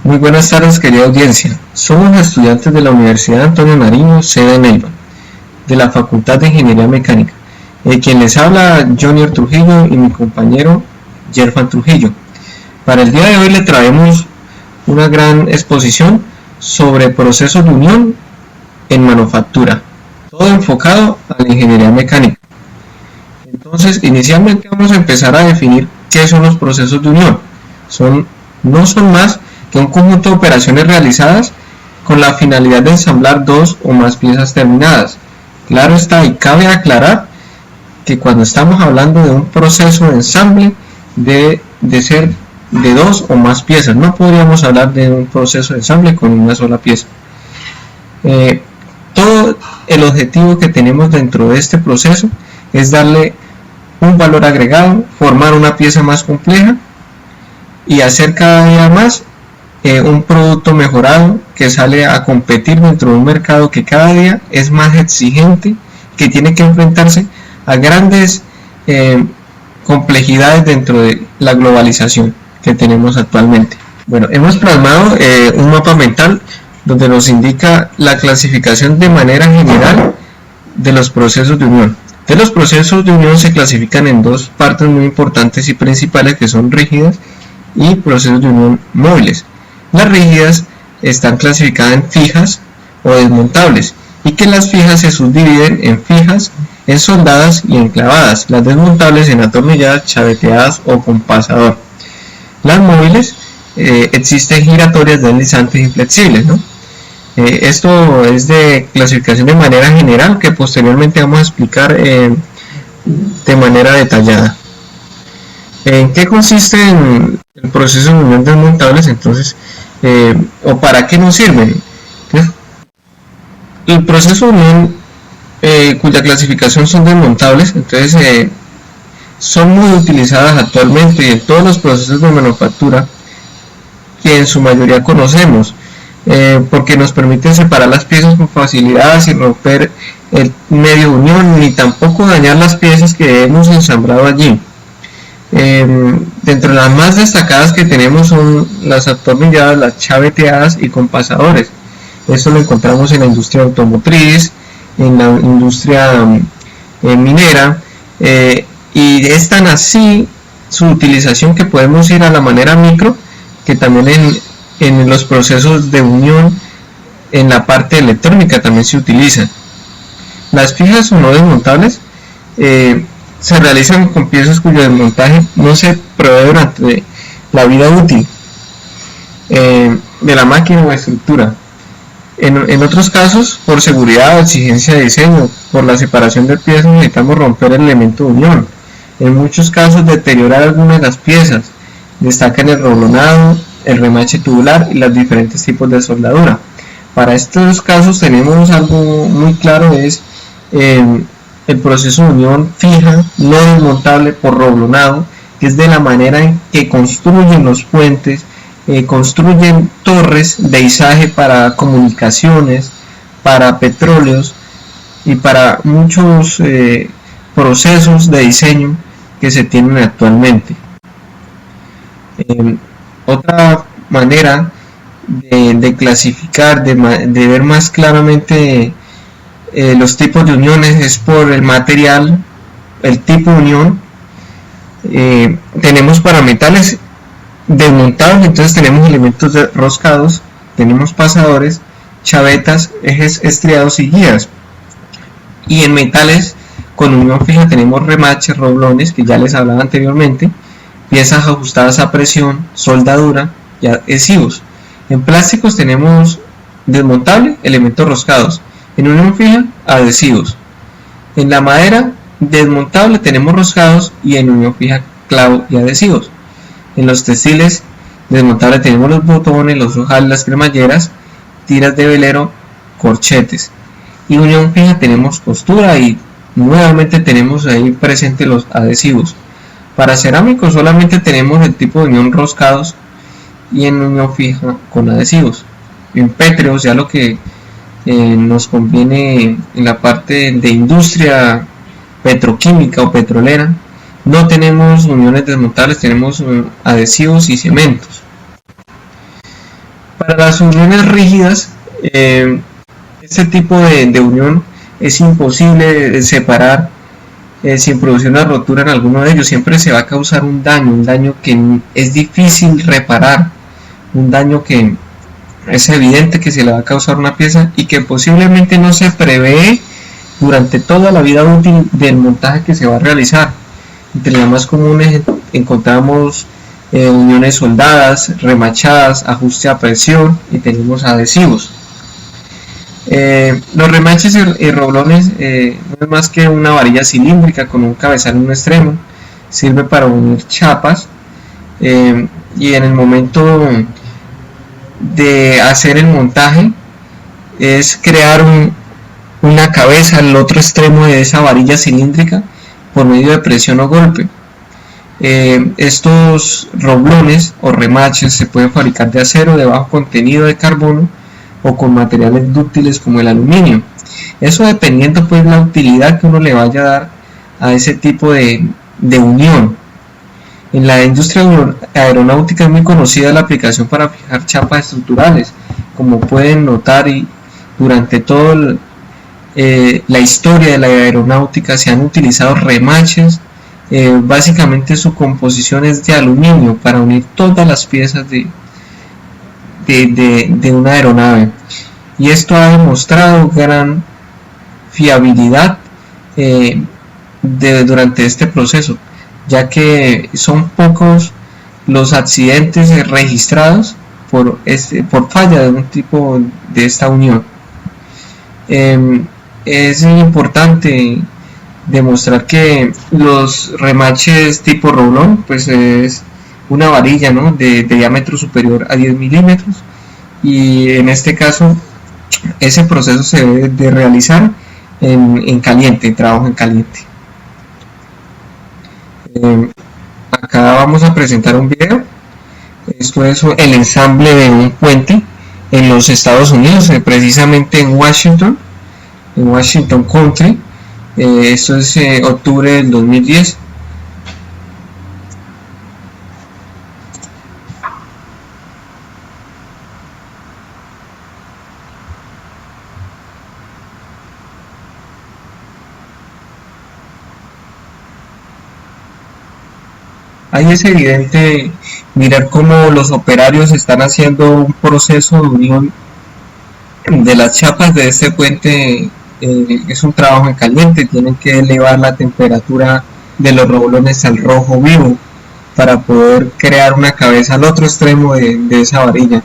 Muy buenas tardes, querida audiencia. Somos estudiantes de la Universidad Antonio Nariño, sede Neiva, de la Facultad de Ingeniería Mecánica. Quien les habla, Junior Trujillo, y mi compañero, Yerfan Trujillo. Para el día de hoy le traemos una gran exposición sobre procesos de unión en manufactura, todo enfocado a la ingeniería mecánica. Entonces, inicialmente vamos a empezar a definir qué son los procesos de unión. No son más que un conjunto de operaciones realizadas con la finalidad de ensamblar dos o más piezas terminadas. Claro está, y cabe aclarar que cuando estamos hablando de un proceso de ensamble debe de ser de dos o más piezas. No podríamos hablar de un proceso de ensamble con una sola pieza. Todo el objetivo que tenemos dentro de este proceso es darle un valor agregado, formar una pieza más compleja y hacer cada día más un producto mejorado que sale a competir dentro de un mercado que cada día es más exigente, que tiene que enfrentarse a grandes complejidades dentro de la globalización que tenemos actualmente. Bueno, hemos plasmado un mapa mental donde nos indica la clasificación de manera general de los procesos de unión. Los procesos de unión se clasifican en dos partes muy importantes y principales, que son rígidas y procesos de unión móviles. Las rígidas están clasificadas en fijas o desmontables, y que las fijas se subdividen en fijas, en soldadas y en clavadas. Las desmontables en atornilladas, chaveteadas o con pasador. Las móviles existen giratorias, deslizantes y flexibles, ¿no? Esto es de clasificación de manera general, que posteriormente vamos a explicar de manera detallada. ¿En qué consiste el proceso de unión desmontables? Entonces, o para qué nos sirven. El proceso de unión cuya clasificación son desmontables, entonces son muy utilizadas actualmente en todos los procesos de manufactura que en su mayoría conocemos, porque nos permiten separar las piezas con facilidad sin romper el medio de unión ni tampoco dañar las piezas que hemos ensamblado allí. Dentro de las más destacadas que tenemos son las atornilladas, las chaveteadas y con pasadores. Esto lo encontramos en la industria automotriz, en la industria minera, y es tan así su utilización que podemos ir a la manera micro, que también en los procesos de unión en la parte electrónica también se utilizan. Las fijas o no desmontables se realizan con piezas cuyo desmontaje no se prevé durante la vida útil de la máquina o estructura. En otros casos, por seguridad o exigencia de diseño, por la separación de piezas, necesitamos romper el elemento de unión. En muchos casos, deteriorar algunas de las piezas. Destacan el roblonado, el remache tubular y los diferentes tipos de soldadura. Para estos casos tenemos algo muy claro, es el proceso de unión fija, no desmontable por roblonado, que es de la manera en que construyen los puentes, construyen torres de izaje para comunicaciones, para petróleos y para muchos procesos de diseño que se tienen actualmente. Otra manera de clasificar, de ver más claramente los tipos de uniones es por el material, el tipo de unión. Tenemos para metales desmontables, entonces tenemos elementos roscados, tenemos pasadores, chavetas, ejes estriados y guías. Y en metales con unión fija tenemos remaches, roblones, que ya les hablaba anteriormente, piezas ajustadas a presión, soldadura y adhesivos. En plásticos tenemos desmontable, elementos roscados. En unión fija, adhesivos. En la madera desmontable tenemos roscados y en unión fija, clavo y adhesivos. En los textiles desmontables tenemos los botones, los ojales, las cremalleras, tiras de velero, corchetes. Y unión fija tenemos costura y nuevamente tenemos ahí presente los adhesivos. Para cerámicos solamente tenemos el tipo de unión roscados y en unión fija con adhesivos. En pétreos, ya lo que nos conviene en la parte de industria petroquímica o petrolera, no tenemos uniones desmontables, tenemos adhesivos y cementos. Para las uniones rígidas, este tipo de unión es imposible separar sin producir una rotura en alguno de ellos. Siempre se va a causar un daño que es difícil reparar, un daño que es evidente que se le va a causar una pieza y que posiblemente no se prevé durante toda la vida útil del montaje que se va a realizar. Entre las más comunes encontramos uniones soldadas, remachadas, ajuste a presión y tenemos adhesivos. Los remaches y roblones no es más que una varilla cilíndrica con un cabezal en un extremo. Sirve para unir chapas y en el momento de hacer el montaje es crear una cabeza al otro extremo de esa varilla cilíndrica por medio de presión o golpe. Estos roblones o remaches se pueden fabricar de acero de bajo contenido de carbono o con materiales dúctiles como el aluminio. Eso dependiendo pues la utilidad que uno le vaya a dar a ese tipo de unión. En la industria aeronáutica es muy conocida la aplicación para fijar chapas estructurales. Como pueden notar, y durante toda la historia de la aeronáutica se han utilizado remaches. Básicamente su composición es de aluminio para unir todas las piezas de una aeronave, y esto ha demostrado gran fiabilidad durante este proceso, ya que son pocos los accidentes registrados por falla de un tipo de esta unión. Es importante demostrar que los remaches tipo roblón pues es una varilla, ¿no?, de diámetro superior a 10 milímetros, y en este caso ese proceso se debe de realizar en caliente, en trabajo en caliente. Acá vamos a presentar un video. Esto es el ensamble de un puente en los Estados Unidos, precisamente en Washington Country. Esto es octubre del 2010. Ahí es evidente mirar cómo los operarios están haciendo un proceso de unión de las chapas de este puente. Es un trabajo en caliente, tienen que elevar la temperatura de los roblones al rojo vivo para poder crear una cabeza al otro extremo de esa varilla.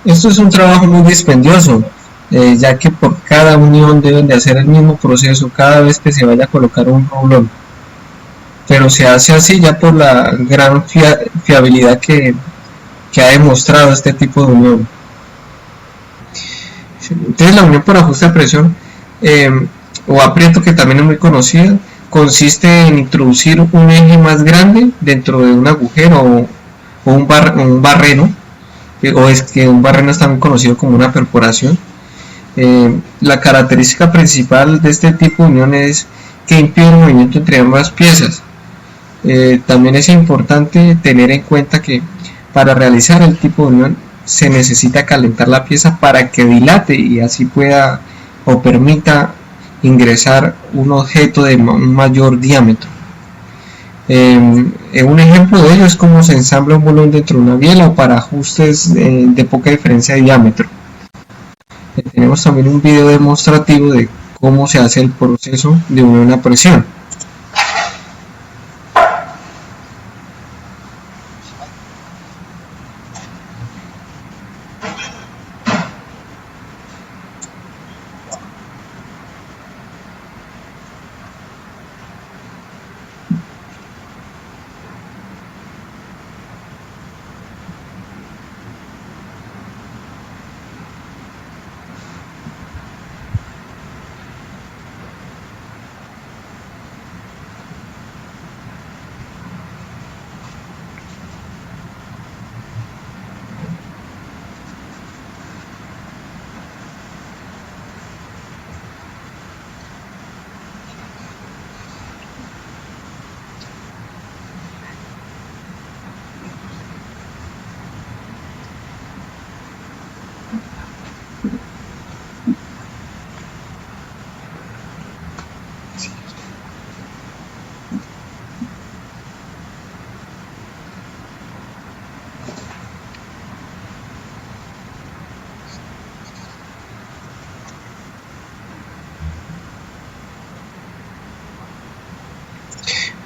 Esto es un trabajo muy dispendioso, ya que por cada unión deben de hacer el mismo proceso cada vez que se vaya a colocar un roblón, pero se hace así ya por la gran fiabilidad que ha demostrado este tipo de unión. Entonces la unión por ajuste de presión o aprieto, que también es muy conocida, consiste en introducir un eje más grande dentro de un agujero o un barreno, o es que un barreno es también conocido como una perforación. La característica principal de este tipo de unión es que impide el movimiento entre ambas piezas. También es importante tener en cuenta que para realizar el tipo de unión se necesita calentar la pieza para que dilate y así pueda o permita ingresar un objeto de un mayor diámetro. Un ejemplo de ello es cómo se ensambla un bolón dentro de una biela o para ajustes de poca diferencia de diámetro. Tenemos también un video demostrativo de cómo se hace el proceso de unión a presión.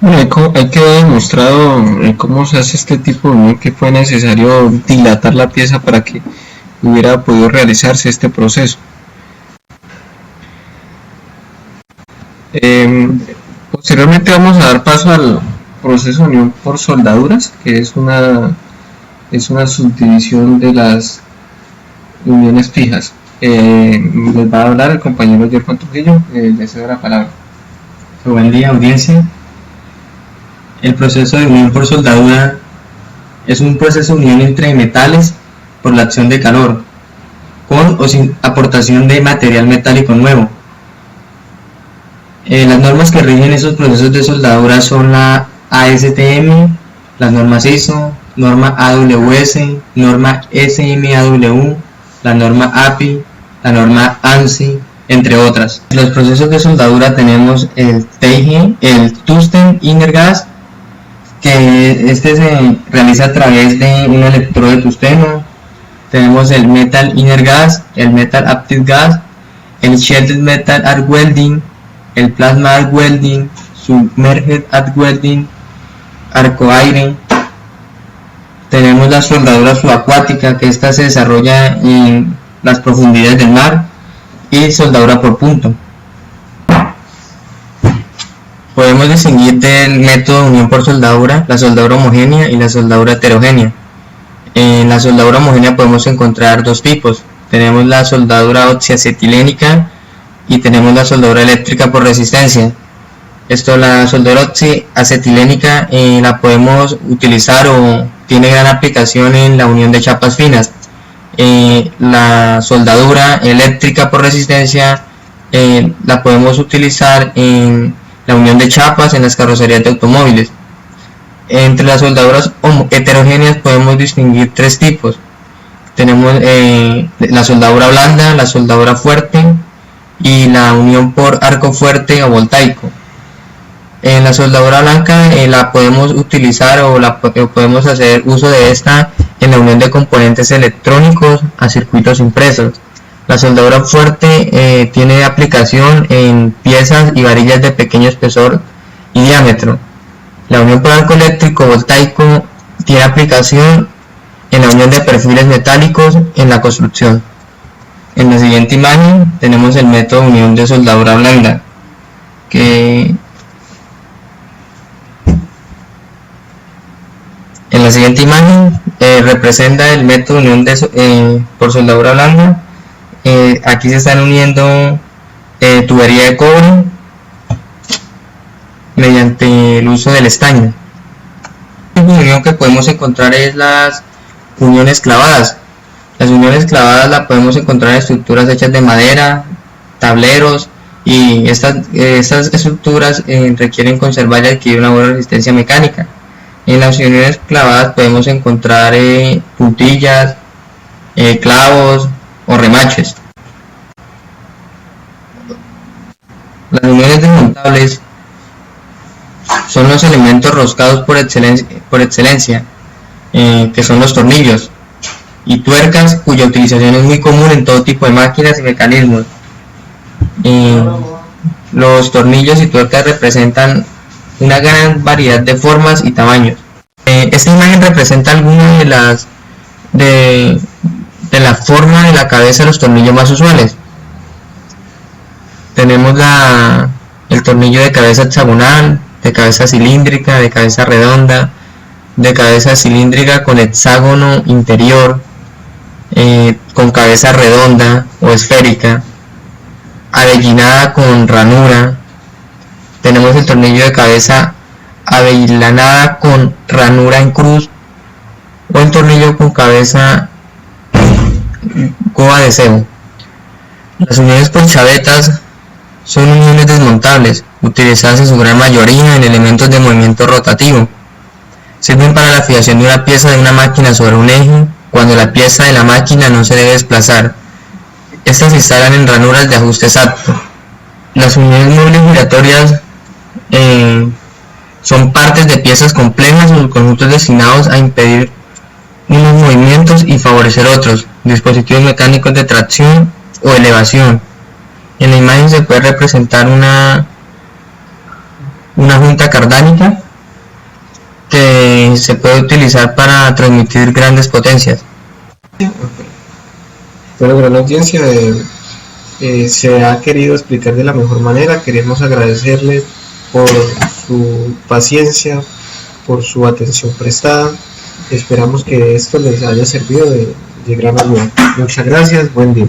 Bueno, ahí quedó demostrado cómo se hace este tipo de unión, que fue necesario dilatar la pieza para que hubiera podido realizarse este proceso. Posteriormente vamos a dar paso al proceso de unión por soldaduras, que es una subdivisión de las uniones fijas. Les va a hablar el compañero Yerfan Trujillo, le cedo la palabra. Buen día, audiencia. El proceso de unión por soldadura es un proceso de unión entre metales por la acción de calor, con o sin aportación de material metálico nuevo. Las normas que rigen esos procesos de soldadura son la ASTM, las normas ISO, norma AWS, norma SMAW, la norma API, la norma ANSI, entre otras. Los procesos de soldadura tenemos el TIG, el Tungsten Inner Gas, que este se realiza a través de un electrodo de tungsteno. Tenemos el Metal Inner Gas, el Metal Active Gas, el Shielded Metal Arc Welding, el Plasma Arc Welding, Submerged Arc Welding, Arco Aire. Tenemos la soldadura subacuática, que esta se desarrolla en las profundidades del mar, y soldadura por punto. Podemos distinguir del método de unión por soldadura la soldadura homogénea y la soldadura heterogénea. En la soldadura homogénea podemos encontrar dos tipos. Tenemos la soldadura oxiacetilénica y tenemos la soldadura eléctrica por resistencia. La soldadura oxiacetilénica la podemos utilizar o tiene gran aplicación en la unión de chapas finas. La soldadura eléctrica por resistencia la podemos utilizar en la unión de chapas en las carrocerías de automóviles. Entre las soldaduras heterogéneas podemos distinguir tres tipos. Tenemos la soldadura blanda, la soldadura fuerte y la unión por arco fuerte o voltaico. En la soldadura blanca la podemos utilizar o podemos hacer uso de esta en la unión de componentes electrónicos a circuitos impresos. La soldadura fuerte tiene aplicación en piezas y varillas de pequeño espesor y diámetro. La unión por arco eléctrico voltaico tiene aplicación en la unión de perfiles metálicos en la construcción. En la siguiente imagen tenemos el método de unión de soldadura blanda, que en la siguiente imagen representa el método de unión por soldadura blanda. Aquí se están uniendo tubería de cobre mediante el uso del estaño. La unión que podemos encontrar es las uniones clavadas. Las uniones clavadas las podemos encontrar en estructuras hechas de madera, tableros, y estas estructuras requieren conservar y adquirir una buena resistencia mecánica. En las uniones clavadas podemos encontrar puntillas, clavos o remaches. Las uniones desmontables son los elementos roscados por excelencia, que son los tornillos y tuercas, cuya utilización es muy común en todo tipo de máquinas y mecanismos. Los tornillos y tuercas representan una gran variedad de formas y tamaños. Esta imagen representa algunas de la forma de la cabeza de los tornillos más usuales. Tenemos el tornillo de cabeza hexagonal, de cabeza cilíndrica, de cabeza redonda, de cabeza cilíndrica con hexágono interior, con cabeza redonda o esférica, avellinada con ranura. Tenemos el tornillo de cabeza avellanada con ranura en cruz, o el tornillo con cabeza coba de cebo. Las uniones por chavetas son uniones desmontables, utilizadas en su gran mayoría en elementos de movimiento rotativo. Sirven para la fijación de una pieza de una máquina sobre un eje cuando la pieza de la máquina no se debe desplazar. Estas se instalan en ranuras de ajuste exacto. Las uniones móviles giratorias son partes de piezas complejas o conjuntos destinados a impedir unos movimientos y favorecer otros, dispositivos mecánicos de tracción o elevación. En la imagen se puede representar una junta cardánica que se puede utilizar para transmitir grandes potencias. Bueno, gran audiencia, se ha querido explicar de la mejor manera. Queremos agradecerle por su paciencia, por su atención prestada. Esperamos que esto les haya servido de gran ayuda. Muchas gracias, buen día.